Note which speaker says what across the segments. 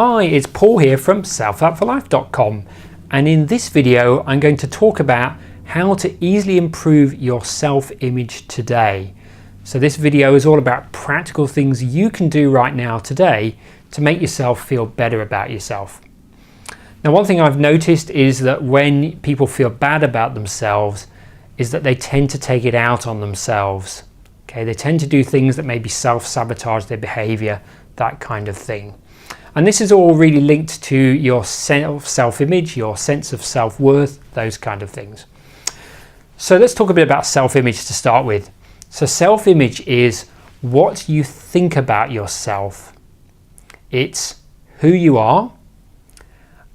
Speaker 1: Hi, it's Paul here from selfhelpforlife.com, and in this video I'm going to talk about how to easily improve your self-image today. So this video is all about practical things you can do right now today to make yourself feel better about yourself. Now, one thing I've noticed is that when people feel bad about themselves is that they tend to take it out on themselves. Okay, they tend to do things that maybe self-sabotage their behavior, that kind of thing. And this is all really linked to your self-image, your sense of self-worth, those kind of things. So let's talk a bit about self-image to start with. So self-image is what you think about yourself. It's who you are,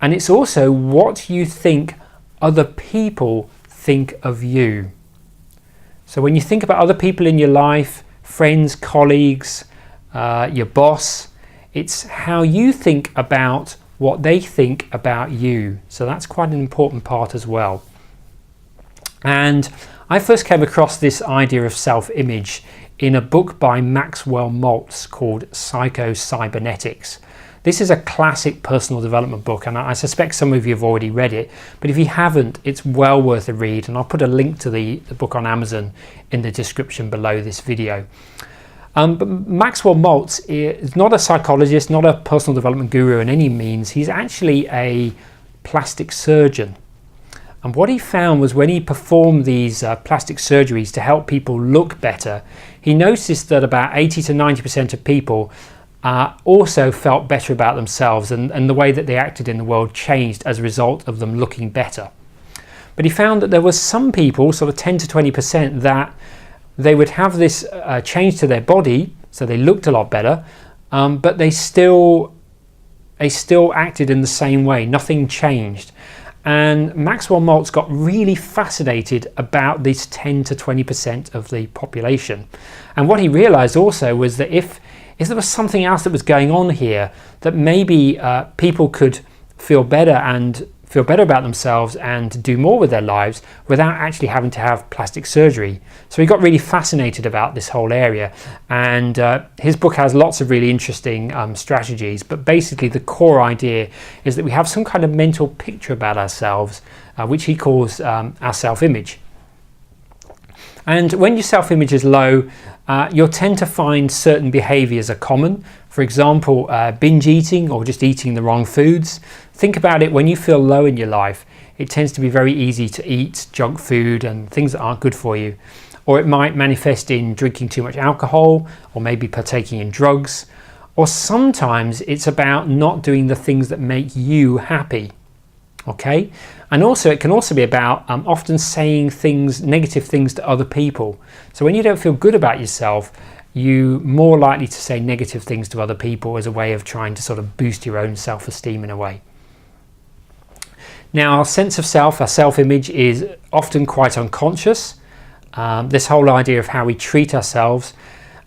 Speaker 1: and it's also what you think other people think of you. So when you think about other people in your life, friends, colleagues, your boss, it's how you think about what they think about you. So that's quite an important part as well. And I first came across this idea of self-image in a book by Maxwell Maltz called Psycho-Cybernetics. This is a classic personal development book, and I suspect some of you have already read it, but if you haven't, it's well worth a read, and I'll put a link to the book on Amazon in the description below this video. But Maxwell Maltz is not a psychologist, not a personal development guru in any means. He's actually a plastic surgeon. And what he found was when he performed these plastic surgeries to help people look better, he noticed that about 80 to 90% of people also felt better about themselves, and the way that they acted in the world changed as a result of them looking better. But he found that there were some people, sort of 10 to 20%, that they would have this change to their body, so they looked a lot better, but they still acted in the same way. Nothing changed. And Maxwell Maltz got really fascinated about these 10 to 20% of the population. And what he realized also was that if there was something else that was going on here, that maybe people could feel better about themselves and do more with their lives without actually having to have plastic surgery. So he got really fascinated about this whole area, and his book has lots of really interesting strategies, but basically the core idea is that we have some kind of mental picture about ourselves, which he calls our self-image. And when your self-image is low, you'll tend to find certain behaviours are common. For example, binge eating or just eating the wrong foods. Think about it, when you feel low in your life, it tends to be very easy to eat junk food and things that aren't good for you. Or it might manifest in drinking too much alcohol, or maybe partaking in drugs. Or sometimes it's about not doing the things that make you happy. Okay, and also it can also be about often saying negative things to other people. So when you don't feel good about yourself, you're more likely to say negative things to other people as a way of trying to sort of boost your own self-esteem in a way. Now, our sense of self, our self-image, is often quite unconscious. This whole idea of how we treat ourselves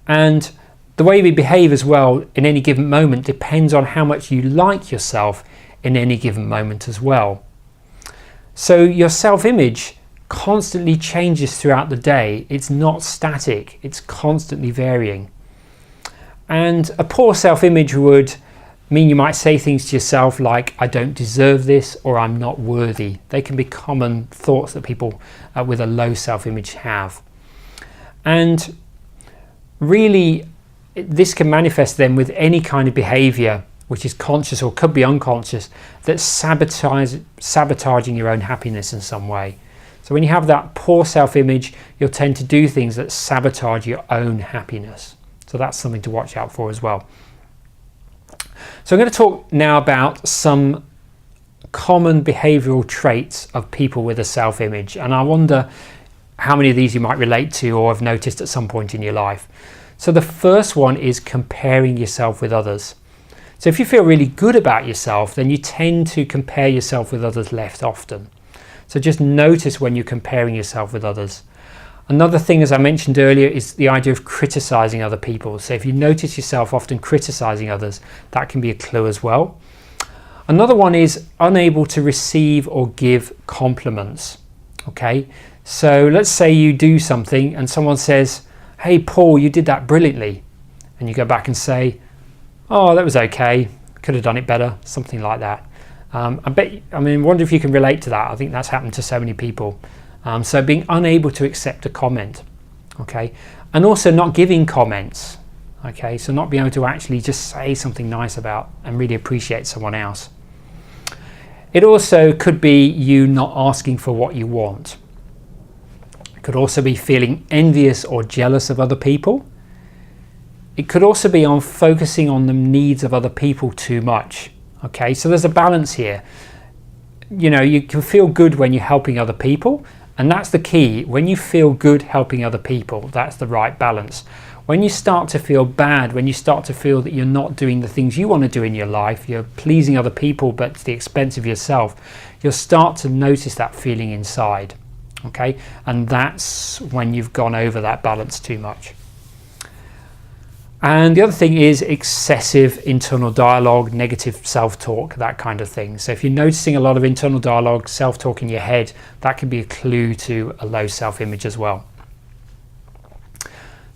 Speaker 1: and the way we behave as well in any given moment depends on how much you like yourself in any given moment as well. So your self-image constantly changes throughout the day. It's not static, it's constantly varying. And a poor self-image would mean you might say things to yourself like, I don't deserve this, or I'm not worthy. They can be common thoughts that people with a low self-image have. And really, this can manifest then with any kind of behavior which is conscious or could be unconscious, that's sabotaging your own happiness in some way. So when you have that poor self-image, you'll tend to do things that sabotage your own happiness. So that's something to watch out for as well. So I'm going to talk now about some common behavioural traits of people with a self-image, and I wonder how many of these you might relate to or have noticed at some point in your life. So the first one is comparing yourself with others. So if you feel really good about yourself, then you tend to compare yourself with others less often. So just notice when you're comparing yourself with others. Another thing, as I mentioned earlier, is the idea of criticizing other people. So if you notice yourself often criticizing others, that can be a clue as well. Another one is unable to receive or give compliments. Okay, so let's say you do something and someone says, hey Paul, you did that brilliantly. And you go back and say, oh, that was okay. could have done it better, something like that. I wonder if you can relate to that. I think that's happened to so many people. So being unable to accept a comment, okay, and also not giving comments, okay, so not being able to actually just say something nice about and really appreciate someone else. It also could be you not asking for what you want. It could also be feeling envious or jealous of other people. It could also be on focusing on the needs of other people too much. Okay, so there's a balance here. You know, you can feel good when you're helping other people, and that's the key. When you feel good helping other people, that's the right balance. When you start to feel bad, when you start to feel that you're not doing the things you want to do in your life, you're pleasing other people but to the expense of yourself, you'll start to notice that feeling inside. Okay, and that's when you've gone over that balance too much. And the other thing is excessive internal dialogue, negative self-talk, that kind of thing. So if you're noticing a lot of internal dialogue, self-talk in your head, that can be a clue to a low self-image as well.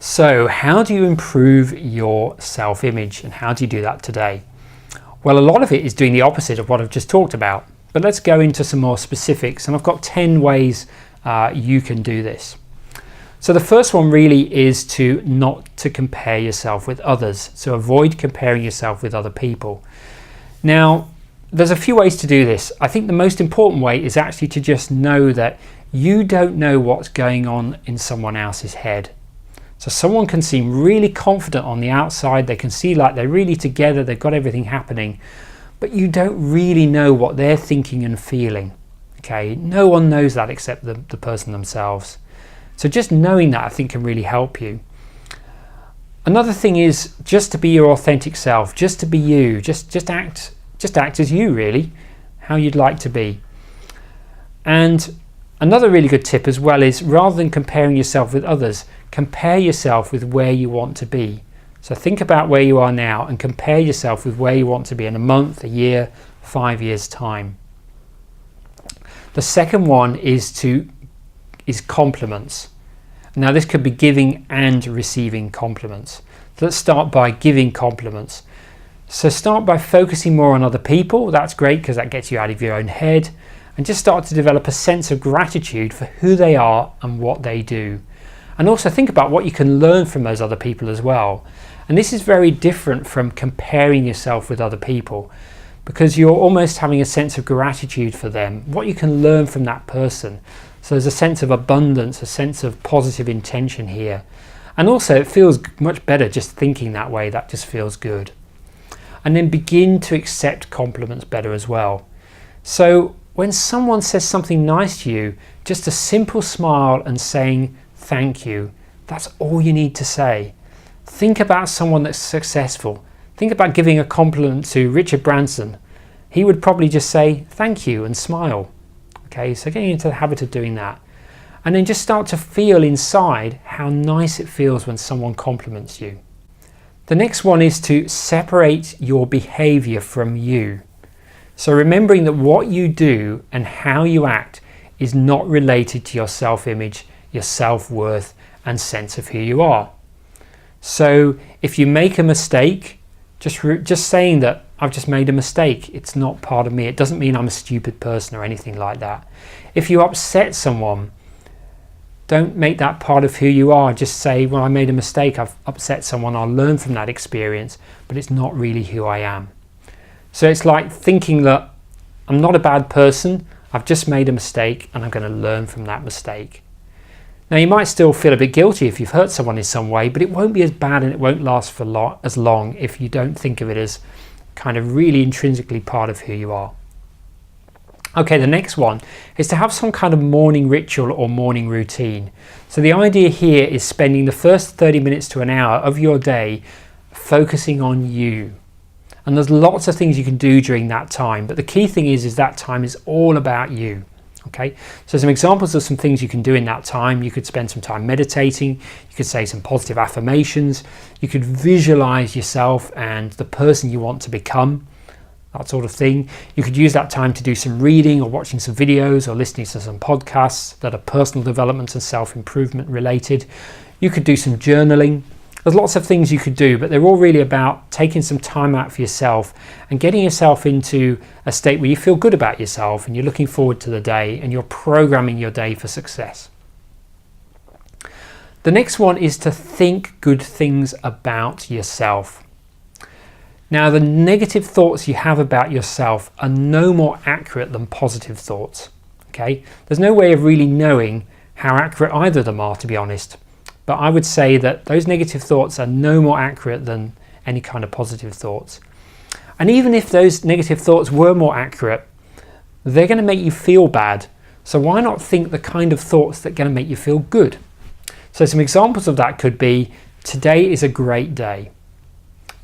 Speaker 1: So how do you improve your self-image, and how do you do that today? Well, a lot of it is doing the opposite of what I've just talked about. But let's go into some more specifics, and I've got 10 ways you can do this. So the first one really is to not to compare yourself with others. So avoid comparing yourself with other people. Now, there's a few ways to do this. I think the most important way is actually to just know that you don't know what's going on in someone else's head. So someone can seem really confident on the outside. They can see like they're really together. They've got everything happening, but you don't really know what they're thinking and feeling. Okay, no one knows that except the person themselves. So just knowing that, I think, can really help you. Another thing is just to be your authentic self, just to be you, just act as you, really, how you'd like to be. And another really good tip as well is, rather than comparing yourself with others, compare yourself with where you want to be. So think about where you are now and compare yourself with where you want to be in a month, a year, 5 years' time. The second one is compliments. Now this could be giving and receiving compliments. So let's start by giving compliments. So start by focusing more on other people. That's great because that gets you out of your own head, and just start to develop a sense of gratitude for who they are and what they do. And also think about what you can learn from those other people as well. And this is very different from comparing yourself with other people, because you're almost having a sense of gratitude for them, what you can learn from that person. So there's a sense of abundance, a sense of positive intention here. And also it feels much better just thinking that way. That just feels good. And then begin to accept compliments better as well. So when someone says something nice to you, just a simple smile and saying thank you, that's all you need to say. Think about someone that's successful. Think about giving a compliment to Richard Branson. He would probably just say thank you and smile. Okay, so getting into the habit of doing that. And then just start to feel inside how nice it feels when someone compliments you. The next one is to separate your behavior from you. So remembering that what you do and how you act is not related to your self-image, your self-worth and sense of who you are. So if you make a mistake, just saying that I've just made a mistake, it's not part of me. It doesn't mean I'm a stupid person or anything like that. If you upset someone, don't make that part of who you are. Just say, well, I made a mistake, I've upset someone, I'll learn from that experience, but it's not really who I am. So it's like thinking that I'm not a bad person, I've just made a mistake and I'm going to learn from that mistake. Now you might still feel a bit guilty if you've hurt someone in some way, but it won't be as bad and it won't last for as long if you don't think of it as kind of really intrinsically part of who you are. Okay, the next one is to have some kind of morning ritual or morning routine. So the idea here is spending the first 30 minutes to an hour of your day focusing on you. And there's lots of things you can do during that time, but the key thing is that time is all about you. Okay, so some examples of some things you can do in that time. You could spend some time meditating, you could say some positive affirmations, you could visualize yourself and the person you want to become, that sort of thing. You could use that time to do some reading or watching some videos or listening to some podcasts that are personal development and self-improvement related. You could do some journaling, There's lots of things you could do, but they're all really about taking some time out for yourself and getting yourself into a state where you feel good about yourself and you're looking forward to the day and you're programming your day for success. The next one is to think good things about yourself. Now, the negative thoughts you have about yourself are no more accurate than positive thoughts. Okay? There's no way of really knowing how accurate either of them are, to be honest. But I would say that those negative thoughts are no more accurate than any kind of positive thoughts. And even if those negative thoughts were more accurate, they're going to make you feel bad. So why not think the kind of thoughts that are going to make you feel good? So some examples of that could be, today is a great day.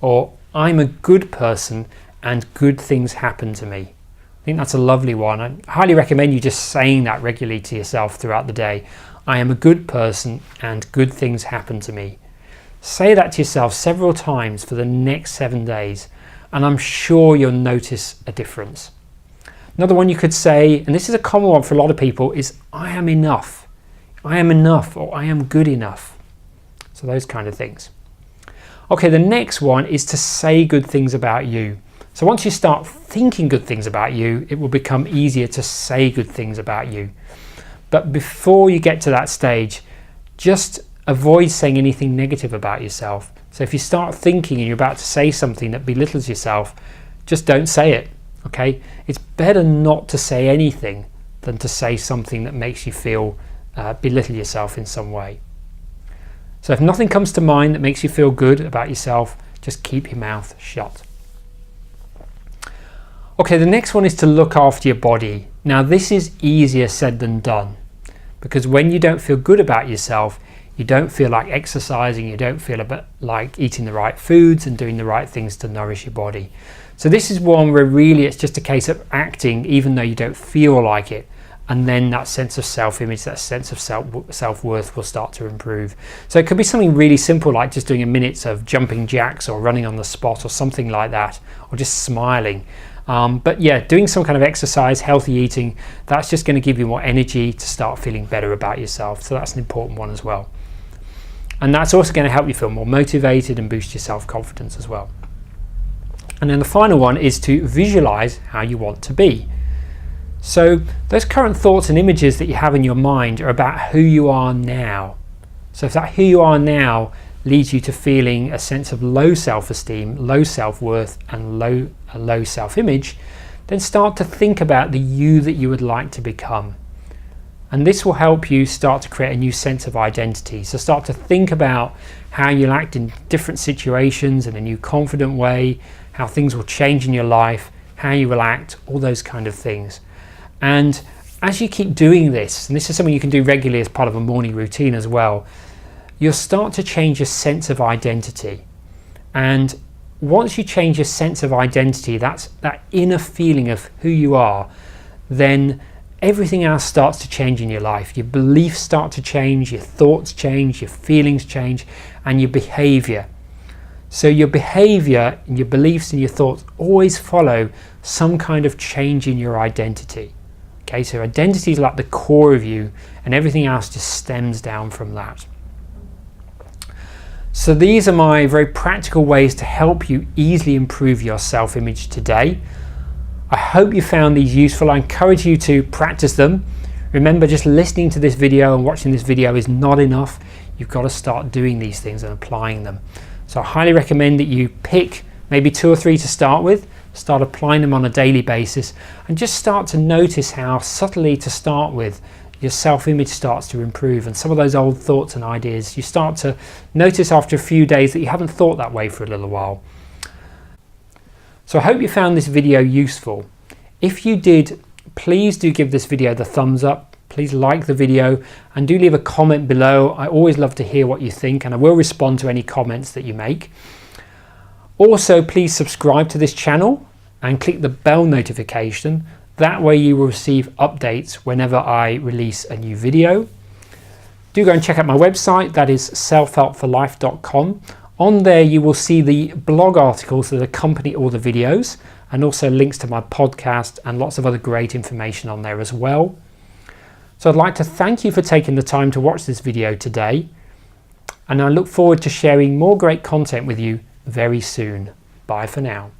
Speaker 1: Or, I'm a good person and good things happen to me. I think that's a lovely one. I highly recommend you just saying that regularly to yourself throughout the day. I am a good person and good things happen to me. Say that to yourself several times for the next 7 days, and I'm sure you'll notice a difference. Another one you could say, and this is a common one for a lot of people, is I am enough. I am enough, or I am good enough. So those kind of things. Okay, the next one is to say good things about you. So once you start thinking good things about you, it will become easier to say good things about you. But before you get to that stage, just avoid saying anything negative about yourself. So if you start thinking and you're about to say something that belittles yourself, just don't say it, okay? It's better not to say anything than to say something that makes you feel belittle yourself in some way. So if nothing comes to mind that makes you feel good about yourself, just keep your mouth shut. Okay, the next one is to look after your body. Now this is easier said than done, because when you don't feel good about yourself, you don't feel like exercising, you don't feel a bit like eating the right foods and doing the right things to nourish your body. So this is one where really it's just a case of acting even though you don't feel like it, and then that sense of self-image, that sense of self-worth will start to improve. So it could be something really simple like just doing a minute of jumping jacks or running on the spot or something like that, or just smiling. But yeah, doing some kind of exercise, healthy eating, that's just going to give you more energy to start feeling better about yourself. So that's an important one as well. And that's also going to help you feel more motivated and boost your self-confidence as well. And then the final one is to visualize how you want to be. So those current thoughts and images that you have in your mind are about who you are now. So if that who you are now leads you to feeling a sense of low self-esteem, low self-worth and low self-image, then start to think about the you that you would like to become. And this will help you start to create a new sense of identity. So start to think about how you'll act in different situations in a new confident way, how things will change in your life, how you will act, all those kind of things. And as you keep doing this, and this is something you can do regularly as part of a morning routine as well, you'll start to change your sense of identity. And once you change your sense of identity, that's that inner feeling of who you are, then everything else starts to change in your life. Your beliefs start to change, your thoughts change, your feelings change, and your behavior. So your behavior and your beliefs and your thoughts always follow some kind of change in your identity. Okay, so identity is like the core of you, and everything else just stems down from that. So these are my very practical ways to help you easily improve your self-image today. I hope you found these useful. I encourage you to practice them. Remember, just listening to this video and watching this video is not enough. You've got to start doing these things and applying them. So I highly recommend that you pick maybe 2 or 3 to start with, start applying them on a daily basis, and just start to notice how subtly to start with your self-image starts to improve, and some of those old thoughts and ideas you start to notice after a few days that you haven't thought that way for a little while. So I hope you found this video useful. If you did, please do give this video the thumbs up. Please like the video and do leave a comment below. I always love to hear what you think, and I will respond to any comments that you make. Also, please subscribe to this channel and click the bell notification. That way you will receive updates whenever I release a new video. Do go and check out my website, that is selfhelpforlife.com. On there you will see the blog articles that accompany all the videos, and also links to my podcast and lots of other great information on there as well. So I'd like to thank you for taking the time to watch this video today. and I look forward to sharing more great content with you very soon. Bye for now.